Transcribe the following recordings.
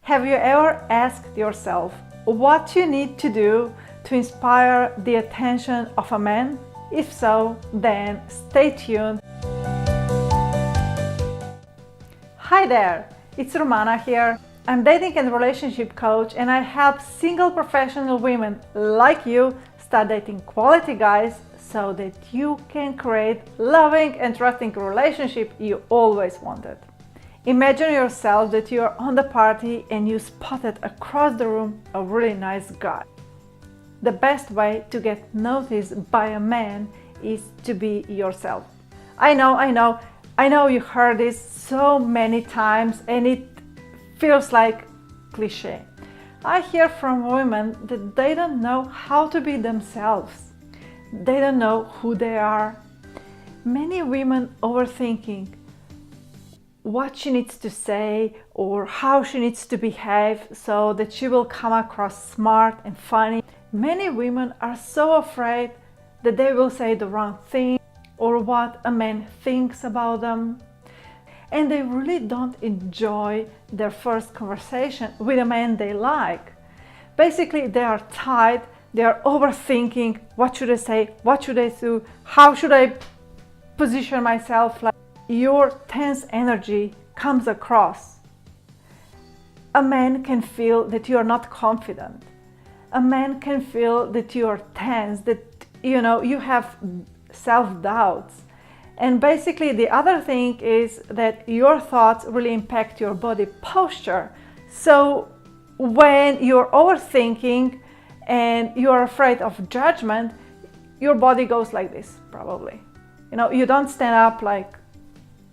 Have you ever asked yourself what you need to do to inspire the attention of a man? If so, then stay tuned. Hi there, it's Romana here. I'm dating and relationship coach, and I help single professional women like you start dating quality guys so that you can create loving and trusting relationship you always wanted. Imagine yourself that you are on the party and you spotted across the room a really nice guy. The best way to get noticed by a man is to be yourself. I know you heard this so many times and it feels like cliche. I hear from women that they don't know how to be themselves. They don't know who they are. Many women overthinking what she needs to say or how she needs to behave so that she will come across smart and funny. Many women are so afraid that they will say the wrong thing or what a man thinks about them. And they really don't enjoy their first conversation with a man they like. Basically, they are tired, they are overthinking, what should I say, what should I do, how should I position myself. Like your tense energy comes across. A man can feel that you are not confident. A man can feel that you are tense, that you have self-doubts. And basically the other thing is that your thoughts really impact your body posture. So when you're overthinking and you're afraid of judgment, your body goes like this probably. You don't stand up like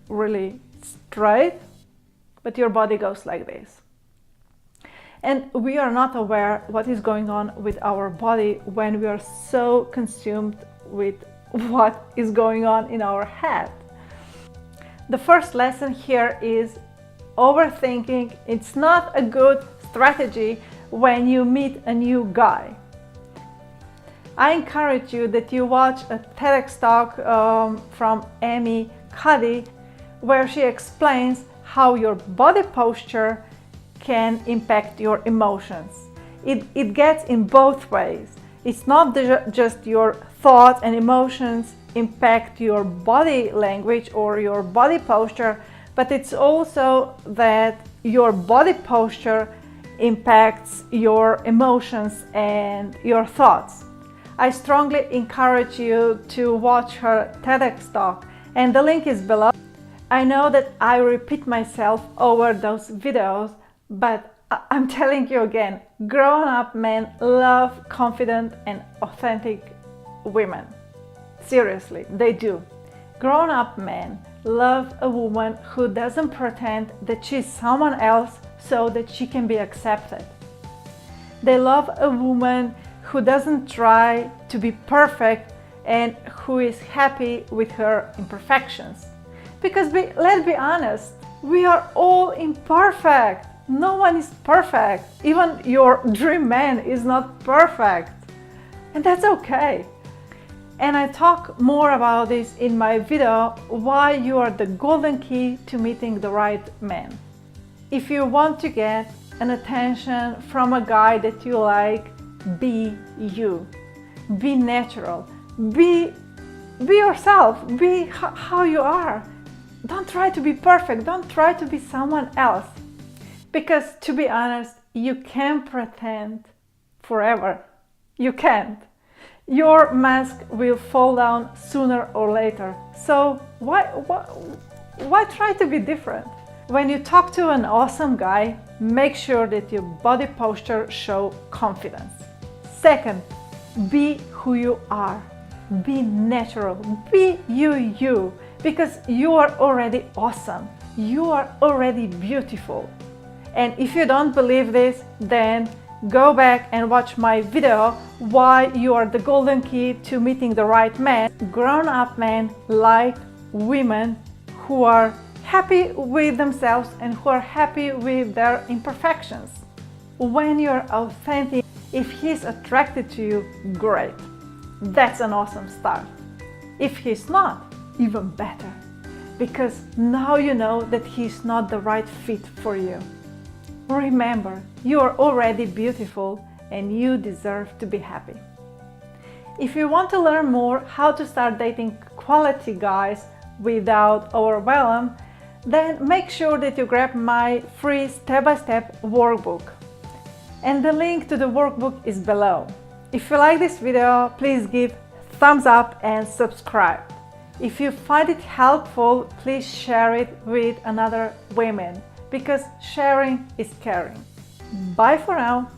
really straight, but your body goes like this. And we are not aware what is going on with our body when we are so consumed with what is going on in our head. The first lesson here is overthinking. It's not a good strategy when you meet a new guy. I encourage you that you watch a TEDx talk from Amy Cuddy, where she explains how your body posture can impact your emotions. It gets in both ways. It's not just your thoughts and emotions impact your body language or your body posture, but it's also that your body posture impacts your emotions and your thoughts. I strongly encourage you to watch her TEDx talk, and the link is below. I know that I repeat myself over those videos, but I'm telling you again, grown-up men love confident and authentic women. Seriously, they do. Grown-up men love a woman who doesn't pretend that she's someone else so that she can be accepted. They love a woman who doesn't try to be perfect and who is happy with her imperfections. Because let's be honest, we are all imperfect. No one is perfect. Even your dream man is not perfect. And that's okay. And I talk more about this in my video, why you are the golden key to meeting the right man. If you want to get an attention from a guy that you like, be you. Be natural. Be yourself. Be how you are. Don't try to be perfect. Don't try to be someone else. Because to be honest, you can't pretend forever. You can't. Your mask will fall down sooner or later. So why try to be different? When you talk to an awesome guy, make sure that your body posture shows confidence. Second, be who you are. Be natural. Be you. Because you are already awesome. You are already beautiful. And if you don't believe this, then go back and watch my video, why you are the golden key to meeting the right man. Grown-up men like women who are happy with themselves and who are happy with their imperfections. When you're authentic, if he's attracted to you, great. That's an awesome start. If he's not, even better. Because now you know that he's not the right fit for you. Remember, you are already beautiful and you deserve to be happy. If you want to learn more how to start dating quality guys without overwhelm, then make sure that you grab my free step-by-step workbook. And the link to the workbook is below. If you like this video, please give thumbs up and subscribe. If you find it helpful, please share it with another women, because sharing is caring. Bye for now.